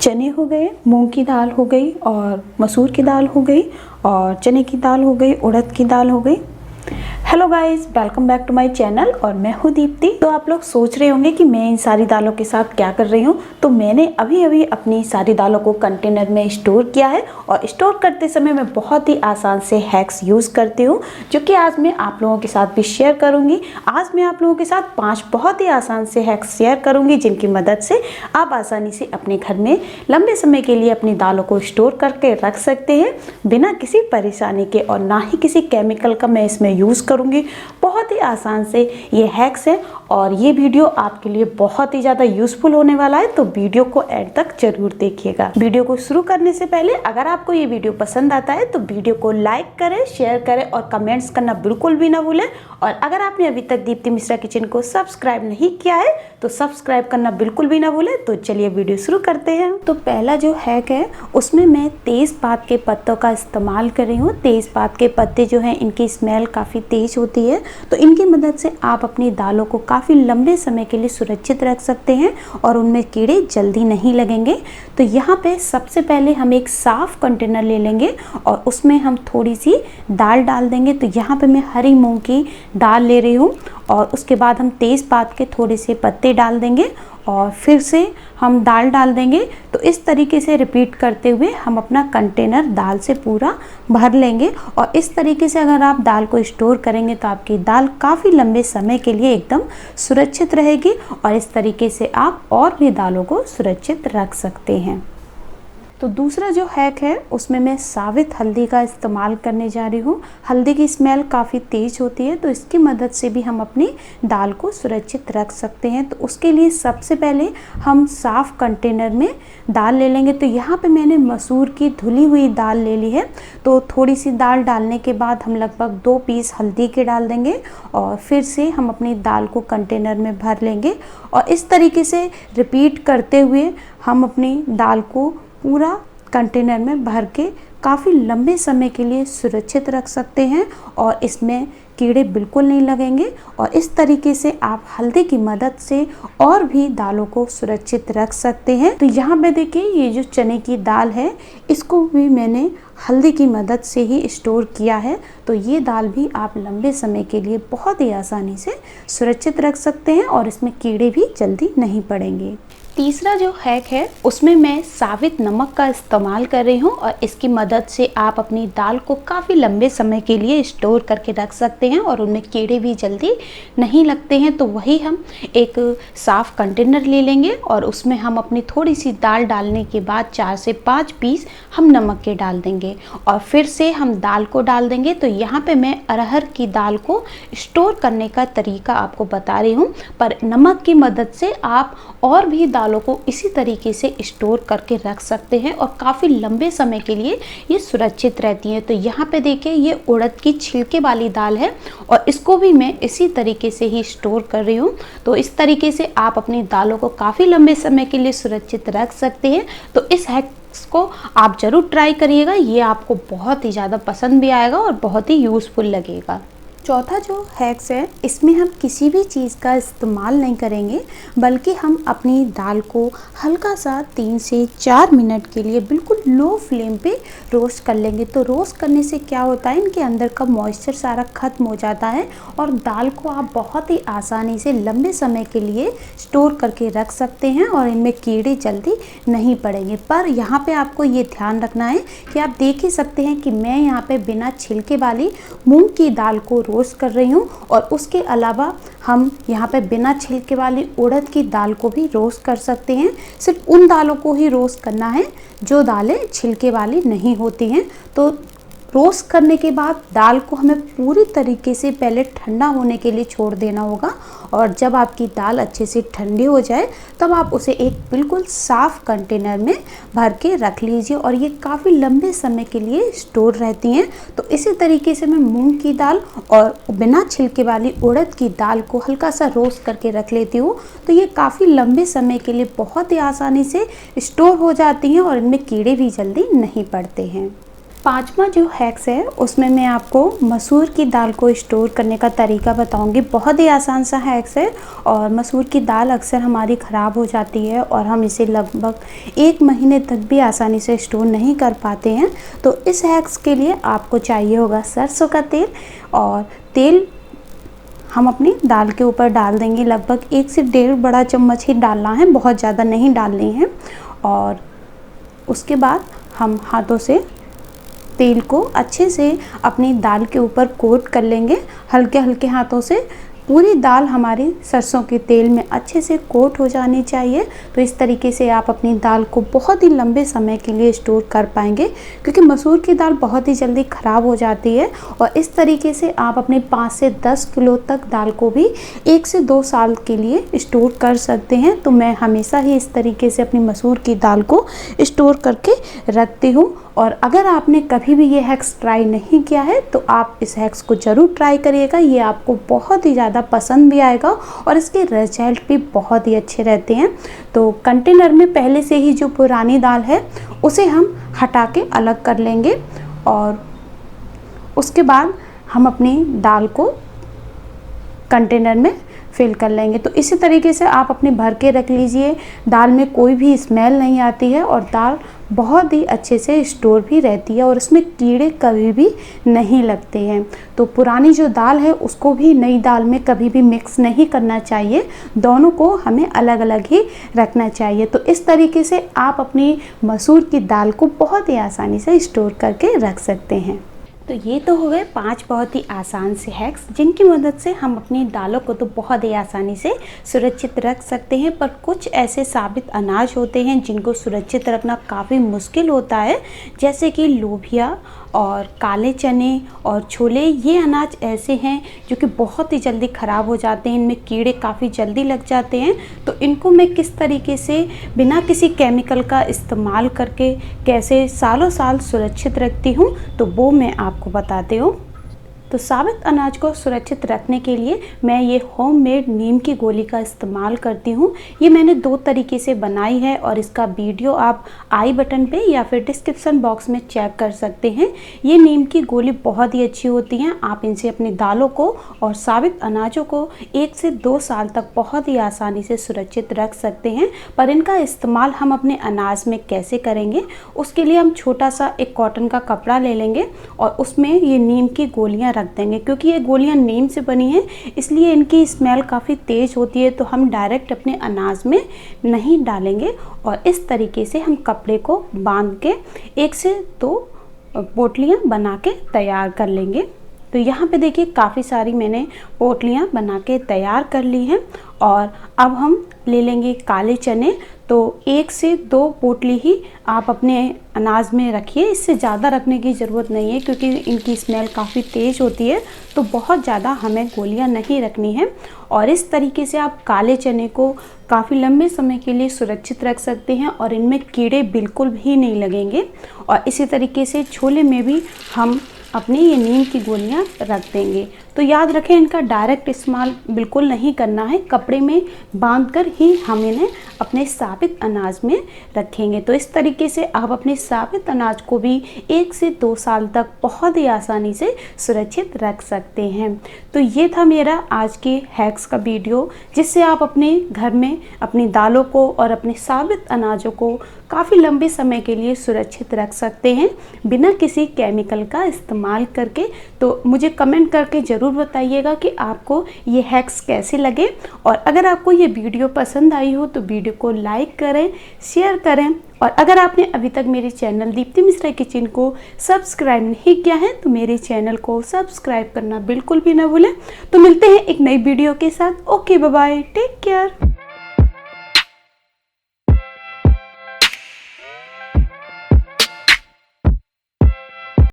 चने हो गए, मूंग की दाल हो गई और मसूर की दाल हो गई और चने की दाल हो गई, उड़द की दाल हो गई। Hello guys, welcome back to my channel और मैं हूँ दीप्ति। तो आप लोग सोच रहे होंगे कि मैं इन सारी दालों के साथ क्या कर रही हूँ। तो मैंने अभी अपनी सारी दालों को कंटेनर में स्टोर किया है और स्टोर करते समय मैं बहुत ही आसान से हैक्स यूज़ करती हूँ, जो कि आज मैं आप लोगों के साथ भी शेयर करूँगी। आज मैं आप लोगों के साथ 5 बहुत ही आसान से हैक्स शेयर करूँगी, जिनकी मदद से आप आसानी से अपने घर में लंबे समय के लिए अपनी दालों को स्टोर करके रख सकते हैं, बिना किसी परेशानी के। और ना ही किसी केमिकल का मैं इसमें यूज़ करूंगी। बहुत ही आसान से ये हैक्स है और ये वीडियो आपके लिए बहुत ही ज़्यादा यूज़फुल होने वाला है, तो वीडियो को एंड तक जरूर देखिएगा। वीडियो को शुरू करने से पहले अगर आपको ये वीडियो पसंद आता है तो वीडियो को लाइक करें, शेयर करें और कमेंट्स करना बिल्कुल भी ना भूलें। और अगर आपने अभी तक दीप्ति मिश्रा किचन को सब्सक्राइब नहीं किया है तो सब्सक्राइब करना बिल्कुल भी ना भूलें। तो चलिए वीडियो शुरू करते हैं। तो पहला जो हैक है उसमें मैं तेज़पात के पत्तों का इस्तेमाल कर रही हूँ। तेज़पात के पत्ते जो हैं इनकी स्मेल काफ़ी तेज होती है, तो इनकी मदद से आप अपनी दालों को काफ़ी लंबे समय के लिए सुरक्षित रख सकते हैं और उनमें कीड़े जल्दी नहीं लगेंगे। तो यहाँ पे सबसे पहले हम एक साफ कंटेनर ले लेंगे और उसमें हम थोड़ी सी दाल डाल देंगे। तो यहाँ पे मैं हरी मूंग की दाल ले रही हूँ और उसके बाद हम तेज़पात के थोड़े से पत्ते डाल देंगे और फिर से हम दाल डाल देंगे। तो इस तरीके से रिपीट करते हुए हम अपना कंटेनर दाल से पूरा भर लेंगे। और इस तरीके से अगर आप दाल को स्टोर करेंगे तो आपकी दाल काफ़ी लंबे समय के लिए एकदम सुरक्षित रहेगी और इस तरीके से आप और भी दालों को सुरक्षित रख सकते हैं। तो दूसरा जो हैक है उसमें मैं साबित हल्दी का इस्तेमाल करने जा रही हूँ। हल्दी की स्मेल काफ़ी तेज़ होती है, तो इसकी मदद से भी हम अपनी दाल को सुरक्षित रख सकते हैं। तो उसके लिए सबसे पहले हम साफ़ कंटेनर में दाल ले लेंगे। तो यहाँ पे मैंने मसूर की धुली हुई दाल ले ली है। तो थोड़ी सी दाल डालने के बाद हम लगभग 2 पीस हल्दी के डाल देंगे और फिर से हम अपनी दाल को कंटेनर में भर लेंगे और इस तरीके से रिपीट करते हुए हम अपनी दाल को पूरा कंटेनर में भर के काफ़ी लंबे समय के लिए सुरक्षित रख सकते हैं और इसमें कीड़े बिल्कुल नहीं लगेंगे। और इस तरीके से आप हल्दी की मदद से और भी दालों को सुरक्षित रख सकते हैं। तो यहाँ पे देखिए, ये जो चने की दाल है इसको भी मैंने हल्दी की मदद से ही स्टोर किया है। तो ये दाल भी आप लंबे समय के लिए बहुत ही आसानी से सुरक्षित रख सकते हैं और इसमें कीड़े भी जल्दी नहीं पड़ेंगे। तीसरा जो हैक है उसमें मैं साबित नमक का इस्तेमाल कर रही हूँ और इसकी मदद से आप अपनी दाल को काफ़ी लंबे समय के लिए स्टोर करके रख सकते हैं और उनमें कीड़े भी जल्दी नहीं लगते हैं। तो वही हम एक साफ़ कंटेनर ले लेंगे और उसमें हम अपनी थोड़ी सी दाल डालने के बाद 4 से 5 पीस हम नमक के डाल देंगे और फिर से हम दाल को डाल देंगे। तो यहाँ पे मैं अरहर की दाल को स्टोर करने का तरीका आपको बता रही हूँ, पर नमक की मदद से आप और भी दालों को इसी तरीके से स्टोर करके रख सकते हैं और काफ़ी लंबे समय के लिए ये सुरक्षित रहती हैं। तो यहाँ पे देखिए, ये उड़द की छिलके वाली दाल है और इसको भी मैं इसी तरीके से ही स्टोर कर रही हूँ। तो इस तरीके से आप अपनी दालों को काफ़ी लंबे समय के लिए सुरक्षित रख सकते हैं। तो इस हैक्स को आप ज़रूर ट्राई करिएगा, ये आपको बहुत ही ज़्यादा पसंद भी आएगा और बहुत ही यूज़फुल लगेगा। चौथा जो हैक्स है इसमें हम किसी भी चीज़ का इस्तेमाल नहीं करेंगे, बल्कि हम अपनी दाल को हल्का सा 3 से 4 मिनट के लिए बिल्कुल लो फ्लेम पे रोस्ट कर लेंगे। तो रोस्ट करने से क्या होता है, इनके अंदर का मॉइस्चर सारा ख़त्म हो जाता है और दाल को आप बहुत ही आसानी से लंबे समय के लिए स्टोर करके रख सकते हैं और इनमें कीड़े जल्दी नहीं पड़ेंगे। पर यहाँ पे आपको ये ध्यान रखना है कि आप देख ही सकते हैं कि मैं यहाँ पे बिना छिलके वाली मूंग की दाल को रोस्ट कर रही हूँ और उसके अलावा हम यहाँ पे बिना छिलके वाली उड़द की दाल को भी रोस्ट कर सकते हैं। सिर्फ उन दालों को ही रोस्ट करना है जो दालें छिलके वाली नहीं होती हैं। तो रोस्ट करने के बाद दाल को हमें पूरी तरीके से पहले ठंडा होने के लिए छोड़ देना होगा और जब आपकी दाल अच्छे से ठंडी हो जाए तब आप उसे एक बिल्कुल साफ़ कंटेनर में भर के रख लीजिए और ये काफ़ी लंबे समय के लिए स्टोर रहती हैं। तो इसी तरीके से मैं मूंग की दाल और बिना छिलके वाली उड़द की दाल को हल्का सा रोस्ट करके रख लेती हूँ। तो ये काफ़ी लंबे समय के लिए बहुत ही आसानी से स्टोर हो जाती हैं और इनमें कीड़े भी जल्दी नहीं पड़ते हैं। पांचवा जो हैक्स है उसमें मैं आपको मसूर की दाल को स्टोर करने का तरीका बताऊंगी। बहुत ही आसान सा हैक्स है और मसूर की दाल अक्सर हमारी ख़राब हो जाती है और हम इसे लगभग 1 महीने तक भी आसानी से स्टोर नहीं कर पाते हैं। तो इस हैक्स के लिए आपको चाहिए होगा सरसों का तेल, और तेल हम अपनी दाल के ऊपर डाल देंगे। लगभग 1 से 1.5 बड़ा चम्मच ही डालना है, बहुत ज़्यादा नहीं डालनी है। और उसके बाद हम हाथों से तेल को अच्छे से अपनी दाल के ऊपर कोट कर लेंगे। हल्के हल्के हाथों से पूरी दाल हमारी सरसों के तेल में अच्छे से कोट हो जानी चाहिए। तो इस तरीके से आप अपनी दाल को बहुत ही लंबे समय के लिए स्टोर कर पाएंगे, क्योंकि मसूर की दाल बहुत ही जल्दी ख़राब हो जाती है। और इस तरीके से आप अपने 5 से 10 किलो तक दाल को भी 1 से 2 साल के लिए स्टोर कर सकते हैं। तो मैं हमेशा ही इस तरीके से अपनी मसूर की दाल को स्टोर करके रखती हूँ। और अगर आपने कभी भी ये हैक्स ट्राई नहीं किया है तो आप इस हैक्स को ज़रूर ट्राई करिएगा। ये आपको बहुत ही ज़्यादा पसंद भी आएगा और इसके रिजल्ट भी बहुत ही अच्छे रहते हैं। तो कंटेनर में पहले से ही जो पुरानी दाल है उसे हम हटा के अलग कर लेंगे और उसके बाद हम अपनी दाल को कंटेनर में फिल कर लेंगे। तो इसी तरीके से आप अपने भर के रख लीजिए। दाल में कोई भी स्मेल नहीं आती है और दाल बहुत ही अच्छे से स्टोर भी रहती है और इसमें कीड़े कभी भी नहीं लगते हैं। तो पुरानी जो दाल है उसको भी नई दाल में कभी भी मिक्स नहीं करना चाहिए, दोनों को हमें अलग अलग ही रखना चाहिए। तो इस तरीके से आप अपनी मसूर की दाल को बहुत ही आसानी से स्टोर करके रख सकते हैं। तो ये तो हो गए 5 बहुत ही आसान से हैक्स, जिनकी मदद से हम अपनी दालों को तो बहुत ही आसानी से सुरक्षित रख सकते हैं। पर कुछ ऐसे साबित अनाज होते हैं जिनको सुरक्षित रखना काफ़ी मुश्किल होता है, जैसे कि लोबिया और काले चने और छोले। ये अनाज ऐसे हैं जो कि बहुत ही जल्दी ख़राब हो जाते हैं, इनमें कीड़े काफ़ी जल्दी लग जाते हैं। तो इनको मैं किस तरीके से बिना किसी केमिकल का इस्तेमाल करके कैसे सालों साल सुरक्षित रखती हूँ, तो वो मैं आपको बताती हूँ। तो साबित अनाज को सुरक्षित रखने के लिए मैं ये होममेड नीम की गोली का इस्तेमाल करती हूँ। ये मैंने 2 तरीके से बनाई है और इसका वीडियो आप आई बटन पे या फिर डिस्क्रिप्शन बॉक्स में चेक कर सकते हैं। ये नीम की गोली बहुत ही अच्छी होती हैं। आप इनसे अपनी दालों को और साबित अनाजों को 1 से 2 साल तक बहुत ही आसानी से सुरक्षित रख सकते हैं। पर इनका इस्तेमाल हम अपने अनाज में कैसे करेंगे, उसके लिए हम छोटा सा एक कॉटन का कपड़ा ले लेंगे और उसमें ये नीम की गोलियाँ रख देंगे। क्योंकि ये गोलियां नीम से बनी हैं इसलिए इनकी स्मेल काफ़ी तेज़ होती है, तो हम डायरेक्ट अपने अनाज में नहीं डालेंगे। और इस तरीके से हम कपड़े को बांध के 1 से 2 पोटलियां बना के तैयार कर लेंगे। तो यहाँ पे देखिए काफ़ी सारी मैंने पोटलियाँ बना के तैयार कर ली हैं। और अब हम ले लेंगे काले चने। तो 1 से 2 पोटली ही आप अपने अनाज में रखिए, इससे ज़्यादा रखने की ज़रूरत नहीं है क्योंकि इनकी स्मेल काफ़ी तेज़ होती है। तो बहुत ज़्यादा हमें गोलियां नहीं रखनी है। और इस तरीके से आप काले चने को काफ़ी लंबे समय के लिए सुरक्षित रख सकते हैं और इनमें कीड़े बिल्कुल भी नहीं लगेंगे। और इसी तरीके से छोले में भी हम अपनी ये नीम की गोलियां रख देंगे। तो याद रखें, इनका डायरेक्ट इस्तेमाल बिल्कुल नहीं करना है, कपड़े में बांधकर ही हम इन्हें अपने साबित अनाज में रखेंगे। तो इस तरीके से आप अपने साबित अनाज को भी 1 से 2 साल तक बहुत ही आसानी से सुरक्षित रख सकते हैं। तो ये था मेरा आज के हैक्स का वीडियो, जिससे आप अपने घर में अपनी दालों को और अपने साबित अनाजों को काफ़ी लंबे समय के लिए सुरक्षित रख सकते हैं बिना किसी केमिकल का इस्तेमाल करके। तो मुझे कमेंट करके ज़रूर बताइएगा कि आपको ये हैक्स कैसे लगे। और अगर आपको ये वीडियो पसंद आई हो तो वीडियो को लाइक करें, शेयर करें। और अगर आपने अभी तक मेरे चैनल दीप्ति मिश्रा किचन को सब्सक्राइब नहीं किया है तो मेरे चैनल को सब्सक्राइब करना बिल्कुल भी ना भूलें। तो मिलते हैं एक नई वीडियो के साथ। Okay, bye bye, take care.